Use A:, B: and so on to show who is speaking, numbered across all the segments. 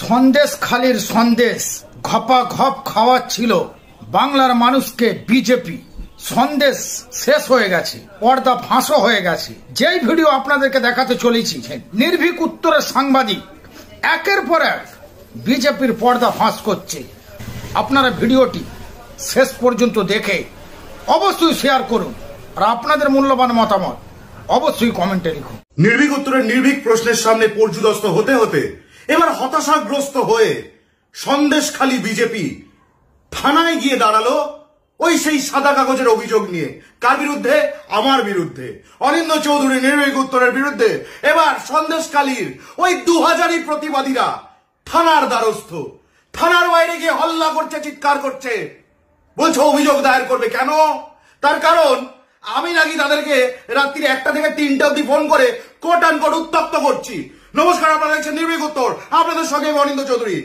A: সন্দেশখালির সন্দেশ ঘপাঘপ খাওয়াচ্ছিল বাংলার মানুষকে বিজেপি। সন্দেশ শেষ হয়ে গেছে, পর্দা ফাঁসও হয়ে গেছে। যেই ভিডিও আপনাদেরকে দেখাতে চলেছি, নির্ভীক উত্তরের সাংবাদিক একের পর এক বিজেপির পর্দা ফাঁস করছে। আপনারা ভিডিওটি শেষ পর্যন্ত দেখে অবশ্যই শেয়ার করুন, আর আপনাদের মূল্যবান মতামত অবশ্যই কমেন্টে লিখুন।
B: নির্ভীক উত্তরের নির্ভীক প্রশ্নের সামনে পর্যুদস্ত হতে হতে এবার হতাশাগ্রস্ত হয়ে সন্দেশখালী বিজেপি থানায় গিয়ে দাঁড়ালো ওই সেই সাদা কাগজের অভিযোগ নিয়ে। কার বিরুদ্ধে? আমার বিরুদ্ধে, অনিন্দ্য চৌধুরী নির্ভীক উত্তরের বিরুদ্ধে। এবার সন্দেশখালীর ওই 2000ই প্রতিবাদীরা থানার দ্বারস্থ, থানার বাইরে গিয়ে হল্লা করছে, চিৎকার করছে, বলছে অভিযোগ দায়ের করবে। কেন? তার কারণ আমি নাকি তাদেরকে রাত্রি 1টা থেকে 3টা অব্দি ফোন করে কোট অ্যান্ড কোট উত্তপ্ত করছি। নমস্কার, আপনারা দেখছেন নির্ভীক উত্তর, আপনাদের সঙ্গে অনিন্দ্য চৌধুরী।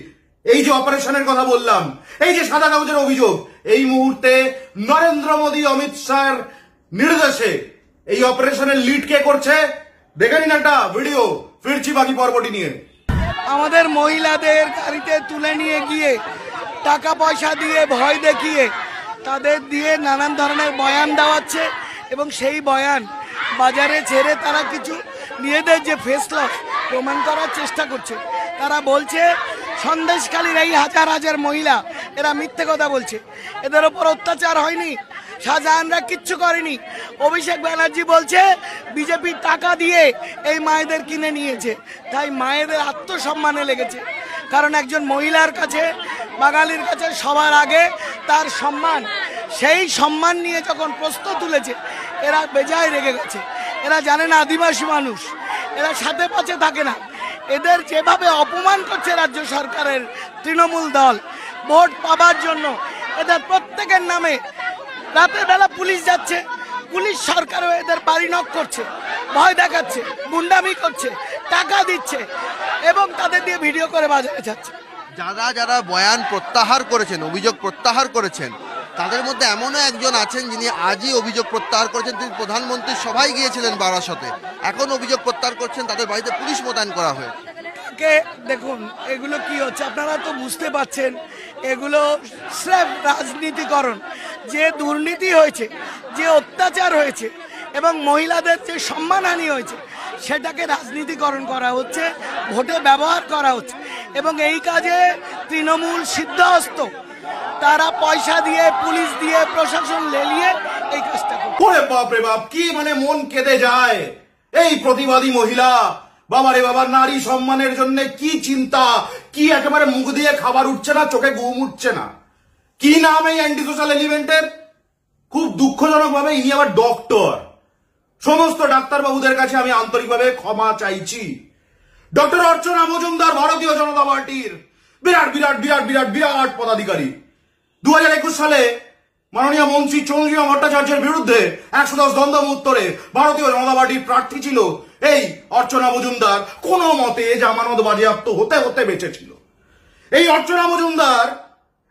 B: এই যে অপারেশনের কথা বললাম, এই যে সাদা কাগজের অভিযোগ, এই মুহূর্তে নরেন্দ্র মোদী অমিত শাহর নির্দেশে এই অপারেশনের লিড কে করছে? দেখে নিন একটা ভিডিও, ফিরছি বাকি পর্বটি নিয়ে।
C: আমাদের মহিলাদের গাড়িতে তুলে নিয়ে গিয়ে টাকা পয়সা দিয়ে ভয় দেখিয়ে তাদের দিয়ে নানান ধরনের বয়ান দেওয়াচ্ছে, এবং সেই বয়ান বাজারে ছেড়ে তারা কিছু নিজেদের যে ফেস লস প্রমাণ করার চেষ্টা করছে। তারা বলছে সন্দেশখালীর এই হাজার হাজার মহিলা এরা মিথ্যে কথা বলছে, এদের ওপর অত্যাচার হয়নি, শাহজাহানরা কিচ্ছু করেনি। অভিষেক ব্যানার্জি বলছে বিজেপি টাকা দিয়ে এই মায়েদের কিনে নিয়েছে, তাই মায়েদের আত্মসম্মানে লেগেছে। কারণ একজন মহিলার কাছে, বাঙালির কাছে সবার আগে তার সম্মান, সেই সম্মান নিয়ে যখন প্রশ্ন তুলেছে এরা বেজায় রেগে গেছে। এরা জানে না আদিবাসী মানুষ, এরা সাথে পাশে থাকে না। এদের যেভাবে অপমান করছে রাজ্য সরকারের তৃণমূল দল ভোট পাবার জন্য, এদের প্রত্যেকের নামে রাতের বেলা পুলিশ যাচ্ছে, পুলিশ সরকারও এদের বাড়ি নক করছে, ভয় দেখাচ্ছে, গুন্ডামি করছে, টাকা দিচ্ছে এবং তাদের দিয়ে ভিডিও করে বাজারে যাচ্ছে।
D: যারা যারা বয়ান প্রত্যাহার করেছেন, অভিযোগ প্রত্যাহার করেছেন, তাদের মধ্যে এমনও একজন আছেন যিনি আজই অভিযোগ প্রত্যাহার করেছেন। তিনি প্রধানমন্ত্রীর সভায় গিয়েছিলেন বারাসতে, এখন অভিযোগ প্রত্যাহার করছেন, তাদের বাড়িতে পুলিশ মোতায়েন করা হয়।
C: দেখুন এগুলো কি হচ্ছে আপনারা তো বুঝতে পারছেন, এগুলো স্রেফ রাজনীতিকরণ। যে দুর্নীতি হয়েছে, যে অত্যাচার হয়েছে এবং মহিলাদের যে সম্মানহানি হয়েছে, সেটাকে রাজনীতিকরণ করা হচ্ছে, ভোটে ব্যবহার করা হচ্ছে, এবং এই কাজে তৃণমূল সিদ্ধহস্ত। তারা পয়সা দিয়ে, পুলিশ দিয়ে, প্রশাসন লেলিয়ে এই কাজটা করে।
B: ওরে বাপ রে বাপ, কি মানে মন কেঁদে যায় এই প্রতিবাদী মহিলা। বাবারে বাবা, নারী সম্মানের জন্য কি চিন্তা, কি একেবারে মুখ দিয়ে খাবার উঠছে না, চোখে ঘুম উঠছে না। কি নাম এই অ্যান্টি সোশ্যাল এলিমেন্টের? খুব দুঃখজনক ভাবে ইনি আবার ডক্টর। সমস্ত ডাক্তারবাবুদের কাছে আমি আন্তরিকভাবে ক্ষমা চাইছি। ডক্টর অর্চনা মজুমদার ভারতীয় জনতা পার্টির বিরাট বিরাট বিরাট বিরাট বিরাট পদাধিকারী। 2021 সালে মাননীয় মন্ত্রী চন্দ্রিমা ভট্টাচার্যের বিরুদ্ধে 110 দমদম উত্তরে ভারতীয় জনতা পার্টির প্রার্থী ছিল এই অর্চনা মজুমদার। কোনো মতে জামানত বাজেয়াপ্ত হতে হতে বেঁচেছিল। এই অর্চনা মজুমদার,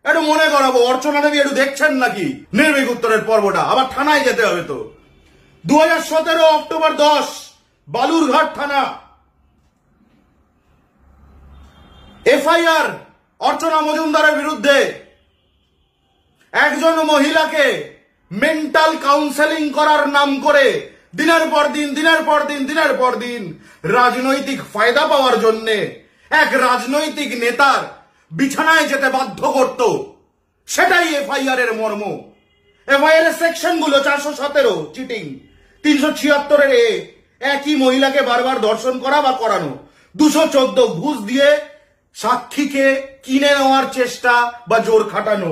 B: একটু মনে করাবো, অর্চনা দেবী একটু দেখছেন নাকি নির্ভীক উত্তরের পর্বটা? আবার থানায় যেতে হবে তো। 2017 অক্টোবর 10 বালুরঘাট থানা এফআইআর অর্চনা মজুমদারের বিরুদ্ধে। একজন মহিলাকে মেন্টাল কাউন্সেলিং করার নাম করে দিনের পর দিন দিনের পর দিন দিনের পর দিন রাজনৈতিক ফায়দা পাওয়ার জন্য এক রাজনৈতিক নেতার বিছানায় যেতে বাধ্য করত। সেটাই এফআইআর এর মর্ম। এফআইআর এর সেকশন গুলো 417 চিটিং, 376 এর একই মহিলাকে বারবার ধর্ষণ করা বা করানো, 214 ঘুষ দিয়ে সাক্ষীকে কিনে নেওয়ার চেষ্টা বা জোর খাটানো,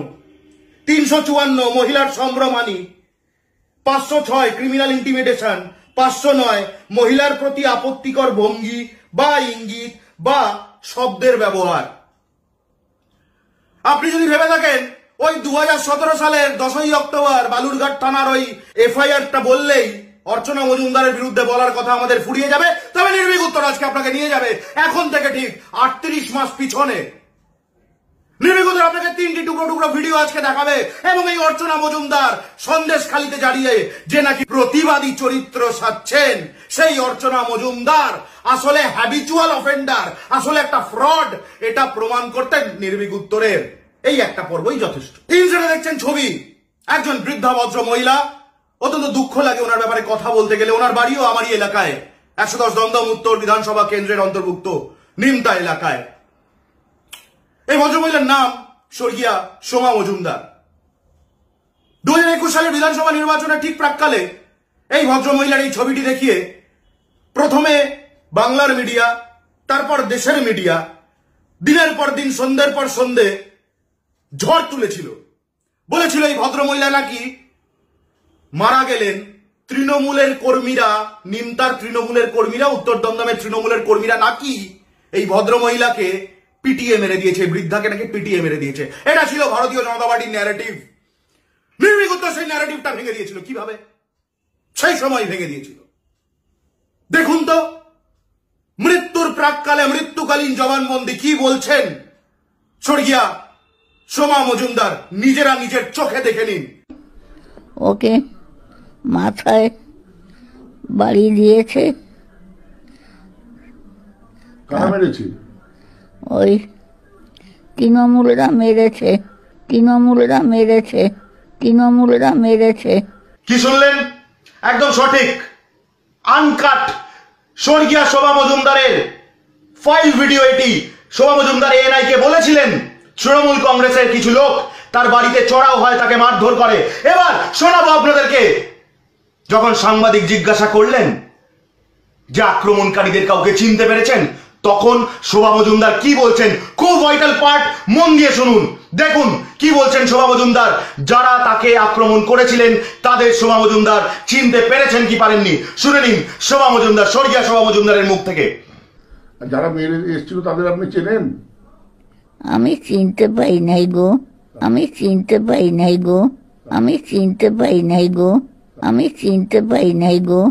B: 354 মহিলার সম্ভ্রমানি, 506 ক্রিমিনাল ইন্টিমিডেশন, 509 মহিলার প্রতি আপত্তিকর ভঙ্গি বা ইঙ্গিত বা শব্দের ব্যবহার। আপনি যদি ভেবে থাকেন ওই 2017 সালের 10ই অক্টোবর বালুরঘাট থানার ওই এফআইআরটা বললেই অর্চনা মজুমদারের বিরুদ্ধে বলার কথা আমাদের ফুরিয়ে যাবে, তবে নির্ভীক উত্তর আজকে আপনাকে নিয়ে যাবে এখন থেকে ঠিক 38 মাস পিছনে। নির্বিঘ্ন আপনাকে 3টি টুকরো টুকরো ভিডিও আজকে দেখাবে এবং এই অর্চনা মজুমদার সন্দেশখালিতে দাঁড়িয়ে যে নাকি প্রতিবাদী চরিত্র সাজছেন, সেই অর্চনা মজুমদার আসলে হ্যাবিচুয়াল অফেন্ডার, আসলে একটা ফ্রড, এটা প্রমাণ করতে নির্ভীক উত্তরের এই একটা পর্বই যথেষ্ট। ইনসিডেন্টে দেখছেন ছবি, একজন বৃদ্ধা ভদ্র মহিলা, অত্যন্ত দুঃখ লাগে ওনার ব্যাপারে কথা বলতে গেলে। ওনার বাড়িও আমারই এলাকায়, 110 দমদম উত্তর বিধানসভা কেন্দ্রের অন্তর্ভুক্ত নিমতা এলাকায়। এই ভদ্রমহিলার নাম স্বর্গীয়া সোমা মজুমদার। 2021 সালের বিধানসভা নির্বাচনের ঠিক প্রাককালে এই ভদ্রমহিলার এই ছবিটি দেখিয়ে প্রথমে বাংলার মিডিয়া, তারপর দেশের মিডিয়া দিনের পর দিন, সন্ধ্যের পর সন্ধ্যে ঝড় তুলেছিল। বলেছিল এই ভদ্রমহিলা নাকি মারা গেলেন, তৃণমূলের কর্মীরা, নিমতার তৃণমূলের কর্মীরা, উত্তর দমদমের তৃণমূলের কর্মীরা নাকি এই ভদ্রমহিলাকে পিটিয়ে মেরে দিয়েছে, বৃদ্ধাকে নাকি পিটিয়ে মেরে দিয়েছে। এটা ছিল ভারতীয় জনতা পার্টির ন্যারেটিভ। নির্ভীক উত্তর সেই ন্যারেটিভটা ভেঙে দিয়েছিল। কিভাবে? সেই সময় ভেঙে দিয়েছিল। দেখুন তো মৃত্যুর প্রাককালে মৃত্যুকালীন জবানবন্দি কি বলছেন স্বর্গীয়া সোমা মজুমদার, নিজেরা নিজের চোখে দেখে নিন।
E: ওকে মাথায় বাড়ি দিয়েছে।
F: কারা মেরেছে?
E: ওই তৃণমূলরা মেরেছে, তৃণমূলরা মেরেছে, তৃণমূলরা মেরেছে।
B: কি শুনলেন? একদম সঠিক, আনকাট স্বর্গীয়া শোভা মজুমদারের ফাইল ভিডিও এটি। শোভা মজুমদার এএনআই কে বলেছিলেন তৃণমূল কংগ্রেসের কিছু লোক তার বাড়িতে চড়াও হয়, তাকে মারধর করে। এবার শোনাবো আপনাদেরকে, যখন সাংবাদিক জিজ্ঞাসা করলেন যে আক্রমণকারীদের কাউকে চিনতে পেরেছেন, তখন শোভা মজুমদার কি বলছেন, খুব ভাইটাল পার্ট, মন দিয়ে শুনুন। দেখুন কি বলছেন শোভা মজুমদার। যারা তাকে আক্রমণ করেছিলেন তাদের শোভা মজুমদার চিনতে পেরেছেন কি পারেননি, শুনে নিন শোভা মজুমদার, স্বর্গীয়া শোভা মজুমদারের মুখ থেকে।
F: যারা মেরে এসেছিল তাদের আপনি চেনেন?
E: আমি চিনতে পাই নাই গো, আমি চিনতে পাই নাই গো, আমি চিনতে পাই নাই গো, আমি চিনতে পাই নাই গো,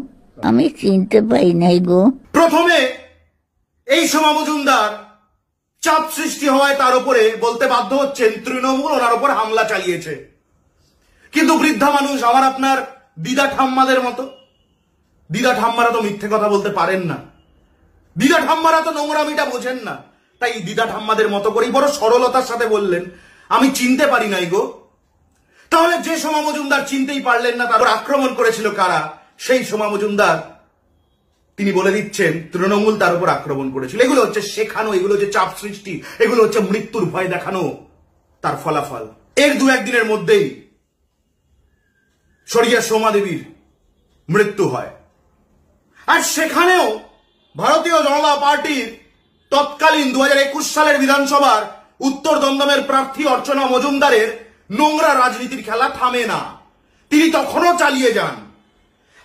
E: আমি চিনতে পাই নাই গো।
B: প্রথমে এই শোভা মজুমদার চাপ সৃষ্টি হওয়ায় তার উপরে বলতে বাধ্য হচ্ছেন তৃণমূল ওনার উপর হামলা চালিয়েছে। কিন্তু বৃদ্ধা মানুষ, আমার আপনার দিদা ঠাম্মাদের মতো, দিদা ঠাম্মারা তো মিথ্যে কথা বলতে পারেন না, দিদা ঠাম্মারা তো নোংরামিটা বোঝেন না। তাই দিদা ঠাম্মাদের মতো করেই বড় সরলতার সাথে বললেন আমি চিনতে পারি নাই গো। তাহলে যে শোভা মজুমদার চিনতেই পারলেন না, তারপর আক্রমণ করেছিল কারা, সেই শোভা মজুমদার তিনি বলে দিচ্ছেন তৃণমূল তার উপর আক্রমণ করেছিল। এগুলো হচ্ছে শেখানো, এগুলো হচ্ছে চাপ সৃষ্টি, এগুলো হচ্ছে মৃত্যুর ভয় দেখানো, তার ফলাফল। এর 2-1 দিনের মধ্যেই স্বর্গীয়া সোমা দেবীর মৃত্যু হয়। আর সেখানেও ভারতীয় জনতা পার্টির তৎকালীন 2021 সালের বিধানসভার উত্তর দমদমের প্রার্থী অর্চনা মজুমদারের নোংরা রাজনীতির খেলা থামে না, তিনি তখনও চালিয়ে যান।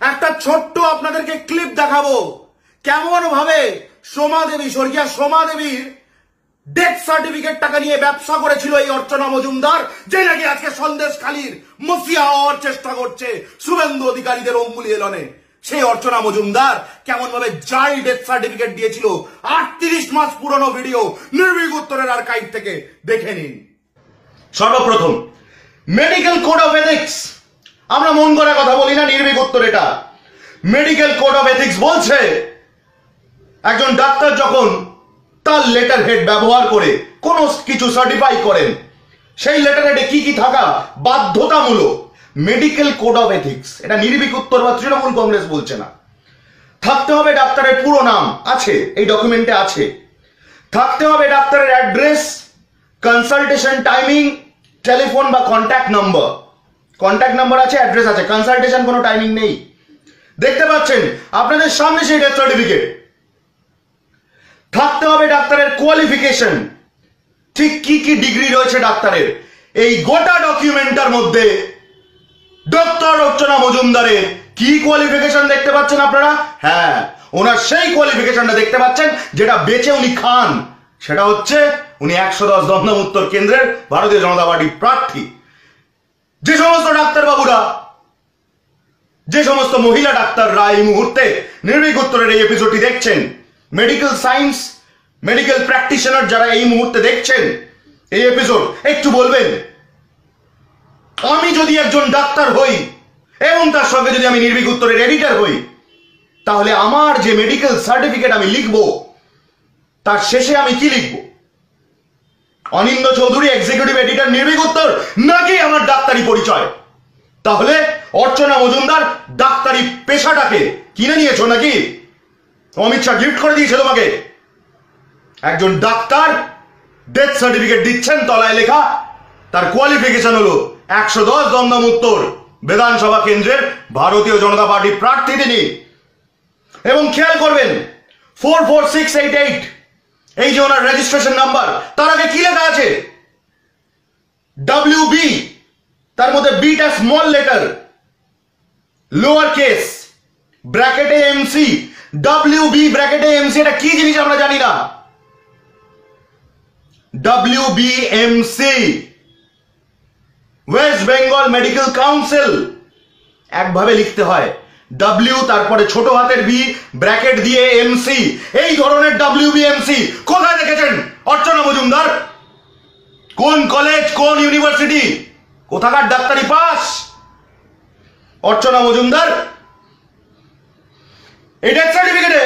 B: একটা ছোট্ট আপনাদেরকে ক্লিপ দেখাবো, কেমন ভাবে সোমা দেবী, স্বর্গীয়া সোমা দেবীর ডেথ সার্টিফিকেট টাকা নিয়ে ব্যবসা করেছিল এই অর্চনা মজুমদার, যে নাকি আজকে সন্দেশখালীর মসিয়া হওয়ার চেষ্টা করছে শুভেন্দু অধিকারীদের অঙ্গুলি এলনে। সেই অর্চনা মজুমদার কেমন ভাবে জাল ডেথ সার্টিফিকেট দিয়েছিল, 38 মাস পুরনো ভিডিও নির্ভীক উত্তরের আর্কাইভ থেকে দেখে নিন। সর্বপ্রথম মেডিকেল কোড অফ এথিক্স, আমরা মন করা কথা বলি না, নির্ভীক উত্তর এটা। মেডিকেল কোড অফ এথিক্স বলছে একজন ডাক্তার যখন তার লেটার হেড ব্যবহার করে কোন কিছু সার্টিফাই করেন, সেই লেটার হেডে কি কি থাকা বাধ্যতামূলক। মেডিকেল কোড অফ এথিক্স, এটা নির্ভীক উত্তর বা তৃণমূল কংগ্রেস বলছে না। থাকতে হবে ডাক্তারের পুরো নাম, আছে এই ডকুমেন্টে আছে। থাকতে হবে ডাক্তারের অ্যাড্রেস, কনসালটেশন টাইমিং, টেলিফোন বা কন্ট্যাক্ট নাম্বার। কন্ট্যাক্ট নাম্বার আছে, অ্যাড্রেস আছে, কনসালটেশন কোনো টাইমিং নেই। দেখতে পাচ্ছেন আপনাদের সামনে সেই ডেথ সার্টিফিকেট। থাকতে হবে ডাক্তারের কোয়ালিফিকেশন, ঠিক কি কি ডিগ্রি রয়েছে ডাক্তারের। এই গোটা ডকুমেন্টটার মধ্যে ডক্টর অর্চনা মজুমদারের কি কোয়ালিফিকেশন দেখতে পাচ্ছেন আপনারা? হ্যাঁ, ওনার সেই কোয়ালিফিকেশনটা দেখতে পাচ্ছেন যেটা বেচে উনি খান। সেটা হচ্ছে উনি 110 দমদম উত্তর কেন্দ্রের ভারতীয় জনতা পার্টির প্রার্থী। যে সমস্ত ডাক্তার বাবুরা, যে সমস্ত মহিলা ডাক্তাররা এই মুহূর্তে নির্ভীক উত্তরের এই এপিসোডটি দেখছেন, মেডিকেল সায়েন্স, মেডিকেল প্র্যাকটিশনার যারা এই মুহূর্তে দেখছেন এই এপিসোড একটু বলবেন? আমি যদি একজন ডাক্তার হই এবং তার সঙ্গে যদি আমি নির্ভীক উত্তরের এডিটর হই, তাহলে আমার যে মেডিকেল সার্টিফিকেট আমি লিখব তার শেষে আমি কি লিখব? অনিন্দ্য চৌধুরী এক্সিকিউটিভ এডিটর নির্ভীক উত্তর, নাকি আমার ডাক্তারি পরিচয়? তাহলে অর্চনা মজুমদার ডাক্তারি পেশাটাকে কিনে নিয়েছো নাকি? অমিত শাহ গিফট করে দিয়েছে তোমাকে? একজন ডাক্তার ডেথ সার্টিফিকেট দিচ্ছেন, তলায় লেখা তার কোয়ালিফিকেশন হলো 110 দমদম উত্তর বিধানসভা কেন্দ্রের ভারতীয় জনতা পার্টি প্রার্থী তিনি। এবং খেয়াল করবেন 44688 এই যে ওনার রেজিস্ট্রেশন নাম্বার, তার আগে কি লেখা আছে? WB, তার মধ্যে beta small letter, lower case, ব্র্যাকেটে MC, WB ব্র্যাকেটে MC, এটা কি জিনিস আমরা জানি না। WBMC, West Bengal medical council, একভাবে লিখতে হয়। W তারপরে ছোট হাতের B ব্র্যাকেট দিয়ে MC, এই ধরনের WBMC কোথায় দেখেছেন অর্চনা মজুমদার? কোন কলেজ, কোন ইউনিভার্সিটি, কোথাকার ডাক্তারি পাস অর্চনা মজুমদার? এই ডেথ সার্টিফিকেটে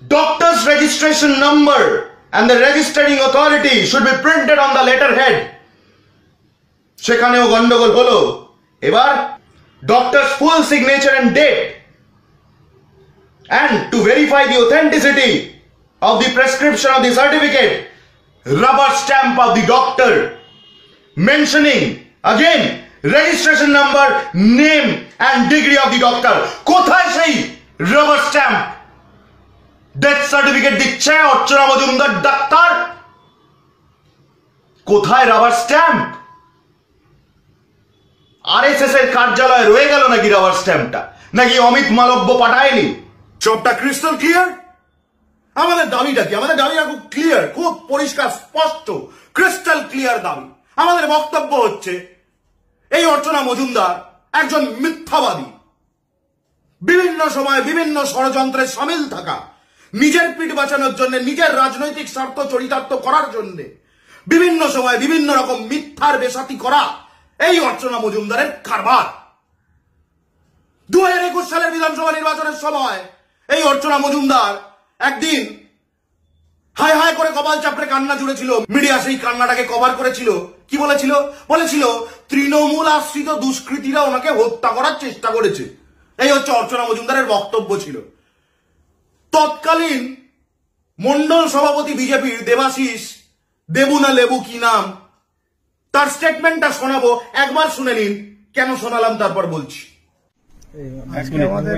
B: doctor's registration number and the registering authority should be printed on the letterhead. সেখানেও গন্ডগোল হলো। এবার doctor's full signature and date, and to verify the authenticity of the prescription of the certificate, rubber stamp of the doctor mentioning again registration number, name and degree of the doctor. কোথায় সেই rubber stamp? Death certificate দিচ্ছে অর্চনা Majumdar doctor, কোথায় rubber stamp? RSS এর কার্যালয়ে রয়ে গেল নাকি rubber স্ট্যাম্পটা, নাকি অমিত মালব্য পাঠায়নি? সবটা ক্রিস্টাল ক্লিয়ার। আমাদের দাবিটা কি? আমাদের দাবিটা খুব ক্লিয়ার, খুব পরিষ্কার, স্পষ্ট, ক্রিস্টাল ক্লিয়ার দাবি। আমাদের বক্তব্য হচ্ছে এই অর্চনা মজুমদার একজন মিথ্যাবাদী, বিভিন্ন সময় বিভিন্ন ষড়যন্ত্রে সামিল থাকা, নিজের পিঠ বাঁচানোর জন্য, নিজের রাজনৈতিক স্বার্থ চরিতার্থ করার জন্য বিভিন্ন সময় বিভিন্ন রকম মিথ্যার বেসাতি করা এই অর্চনা মজুমদারের কারবার। 2021 সালের বিধানসভা নির্বাচনের সময় এই অর্চনা মজুমদার একদিন হায় হায় করে কপাল চাপড়ে কান্না জুড়েছিল। মিডিয়া সেই কান্নাটাকে কভার করেছিল। কি বলেছিল? বলেছিল তৃণমূল আশ্রিত দুষ্কৃতীরা ওনাকে হত্যা করার চেষ্টা করেছে। এই হচ্ছে অর্চনা মজুমদারের বক্তব্য ছিল। তৎকালীন মন্ডল সভাপতি বিজেপির দেবাশিস, দেবু না লেবু কি নাম, তার স্টেটমেন্টটা শোনাবো, একবার শুনে নিন। কেন শোনালাম তারপর বলছি।
G: আমাদের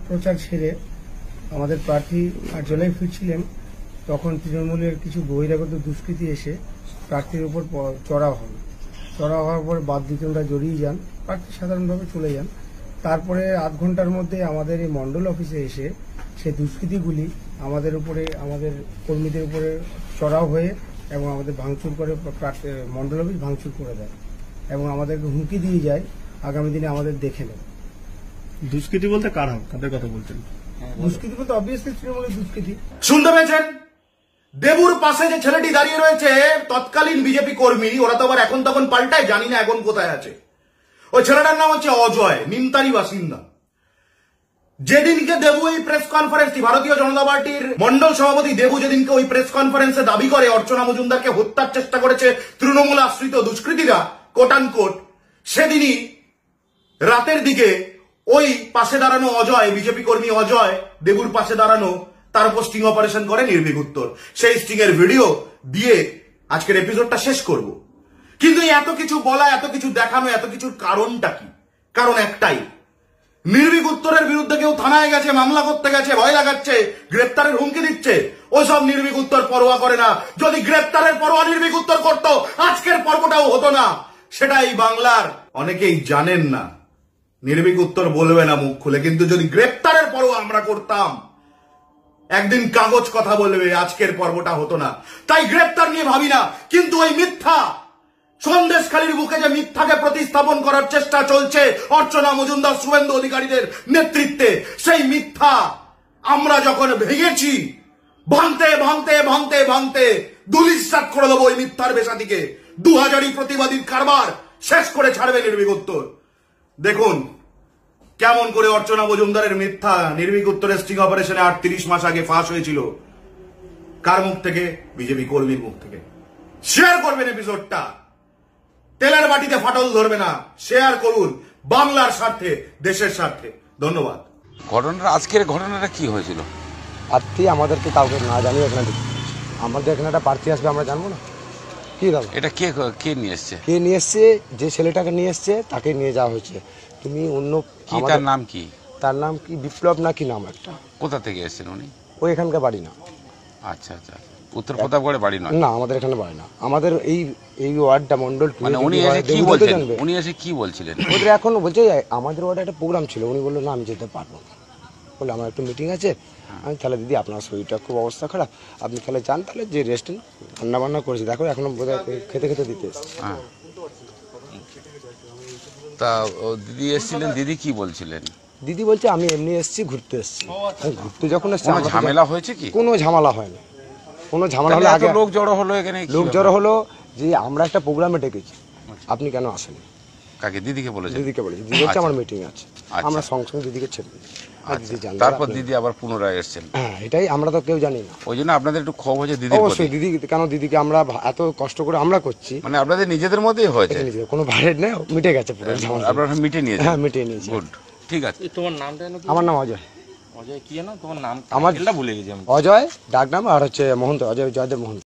G: প্রচার ছেড়ে আমাদের প্রার্থী আটজলাই ফিরছিলেন, তখন তৃণমূলের কিছু বহিরাগত দুষ্কৃতী এসে প্রার্থীর উপর চড়াও হন। চড়াও হওয়ার পরে বাদ দ্বিতীয়রা জড়িয়ে যান, প্রার্থী সাধারণভাবে চলে যান। তারপরে আধ ঘন্টার মধ্যে আমাদের এই মন্ডল অফিসে এসে সেই দুষ্কৃতীগুলি আমাদের উপরে, আমাদের কর্মীদের উপরে চড়াও হয়ে এবং আমাদের ভাঙচুর করে, মন্ডল অফিস ভাঙচুর করে দেয় এবং আমাদেরকে হুমকি দিয়ে যায় আগামী দিনে আমাদের দেখে নেবে।
H: দুষ্কৃতী বলতে কারা, কাদের কথা বলছেন?
G: দুষ্কৃতী বলতে অবভিয়াসলি তৃণমূলের দুষ্কৃতী।
B: শুনতে পেয়েছেন? দেবুর পাশে যে ছেলেটি দাঁড়িয়ে রয়েছে তৎকালীন বিজেপি কর্মী, ওরা তো আবার এখন তখন পাল্টায়, জানি না এখন কোথায় আছে। ওই ছেলেটার নাম হচ্ছে অজয়, নিমতারি বাসিন্দা। যেদিনকে দেবু এই প্রেস কনফারেন্সটি, ভারতীয় জনতা পার্টির মন্ডল সভাপতি দেবু যেদিনকে ওই প্রেস কনফারেন্সে দাবি করে অর্চনা মজুমদারকে হত্যার চেষ্টা করেছে তৃণমূল আশ্রিত দুষ্কৃতীরা, কোট আন কোট, সেদিনই রাতের দিকে ওই পাশে দাঁড়ানো অজয়, বিজেপি কর্মী অজয়, দেবুর পাশে দাঁড়ানো, তার উপর স্টিং অপারেশন করে নির্ভীক উত্তর। সেই স্টিং এর ভিডিও দিয়ে আজকের এপিসোডটা শেষ করব। কিন্তু এত কিছু বলা, এত কিছু দেখানো, এত কিছুর কারণটা কি? কারণ একটাই, নির্ভীক উত্তরের বিরুদ্ধে কেউ থানায় গেছে, মামলা করতে গেছে, ভয় লাগাচ্ছে, গ্রেপ্তারের হুমকি দিচ্ছে, ওইসব নির্ভীক উত্তর পরোয়া করে না। যদি গ্রেপ্তারের পরোয়া নির্ভীক উত্তর করত, আজকের পর্বটাও হতো না। সেটাই বাংলার অনেকেই জানেন না, নির্ভীক উত্তর বলবে না মুখ খুলে, কিন্তু যদি গ্রেপ্তারের পরোয়া আমরা করতাম, একদিন কাগজ কথা বলবে, আজকের পর্বটা হতো না। তাই গ্রেপ্তার নিয়ে ভাবি না, কিন্তু ওই মিথ্যা সন্দেশখালীর বুকে যে মিথ্যাকে প্রতিস্থাপন করার চেষ্টা চলছে অর্চনা মজুমদার, শুভেন্দু অধিকারীদের নেতৃত্বে, সেই মিথ্যা আমরা যখন ভেঙেছি, ভাঙতে ভাঙতে ভাঙতে ভাঙতে দুলিশাত করে দেবো ওই মিথ্যার বেসাদিকে। 2000ই প্রতিবাদীর কারবার শেষ করে ছাড়বে নির্ভীক উত্তর। দেখুন কেমন করে অর্চনা মজুমদারের মিথ্যা নির্ভীক উত্তরের স্টিং অপারেশনে 38 মাস আগে ফাঁস হয়েছিল। কার মুখ থেকে? বিজেপি কর্মীর মুখ থেকে। শেয়ার করবেন এপিসোডটা, তেলের বাটিতে ফাটল ধরবে না। শেয়ার করুন বাংলার স্বার্থে, দেশের স্বার্থে। ধন্যবাদ।
I: আজকের ঘটনাটা কি হয়েছিল?
J: প্রার্থী আমাদেরকে কাউকে না জানিয়ে এখানে ঢুকতে দিয়েছে। আমাদের এখানে একটা প্রার্থী আসবে, আমরা জানবো না? কি দাদা,
I: এটা কে নিয়ে এসছে?
J: কে নিয়ে এসছে? যে ছেলেটাকে নিয়ে এসছে তাকে নিয়ে যাওয়া হয়েছে। তুমি অন্য
I: তার নাম কি?
J: তার নাম কি বিপ্লব না কি নাম একটা।
I: কোথা থেকে এসেছেন উনি?
J: ওই এখানকার বাড়ি না।
I: আচ্ছা আচ্ছা, উত্তর প্রতাপগড়ে বাড়ি নয়?
J: না, আমাদের এখানে বাড়ি না। আমাদের এই ওয়ার্ডটা মন্ডল।
I: মানে উনি এসে কি বলছেন? উনি এসে কি বলছিলেন?
J: ওদের এখন বলছে আমাদের ওয়ার্ডে একটা প্রোগ্রাম ছিল, উনি বললো না আমি যেতে পারবো না, বলে আমার একটু মিটিং আছে। আমি তাহলে দিদি আপনার শরীরটা খুব অবস্থা খারাপ, আপনি তাহলে যান, তাহলে যে রেস্ট রান্না বান্না করেছি দেখো এখনো বোধহয় খেতে খেতে দিতে এসেছে।
I: হ্যাঁ, তা দিদি এসেছিলেন, দিদি কি বলছিলেন?
J: দিদি বলছে আমি এমনি এসেছি, ঘুরতে এসেছি। ঘুরতে যখন এসেছি
I: ঝামেলা হয়েছে কি?
J: কোনো ঝামেলা হয়নি। কোনো ঝামেলা হলে আগে
I: লোক জড়ো হলো এখানে?
J: লোক জড়ো হলো যে আমরা একটা প্রোগ্রামে ডেকেছি, আপনি কেন আসেন?
I: কাকে? দিদিকে বলেছে?
J: দিদিকে বলেছি, দিদি হচ্ছে আমার মিটিং আছে, আমরা সঙ্গে সঙ্গে দিদিকে ছেড়ে দিই।
I: তারপর দিদি আবার পুনরায় এসেছেন?
J: হ্যাঁ, এটাই আমরা তো কেউ জানি না।
I: ওই জন্য আপনাদের একটু ক্ষোভ হয়েছে দিদি?
J: অবশ্যই দিদি, কেন দিদিকে আমরা এত কষ্ট করে আমরা করছি।
I: মানে আপনাদের নিজেদের মধ্যেই হয়েছে?
J: কোনো বাইরের নেই, মিটে গেছে পুরো।
I: আপনারা মিটে নিয়েছেন?
J: হ্যাঁ, মিটে নিয়েছি।
I: গুড, ঠিক আছে।
K: তোমার নামটা?
J: আমার নাম অজয়।
K: অজয় কি জানো তোমার নাম?
J: আমার
K: ভুলে গেছি আমি।
J: অজয় ডাক নাম, আর হচ্ছে মোহন, অজয় জয়দেব মোহন।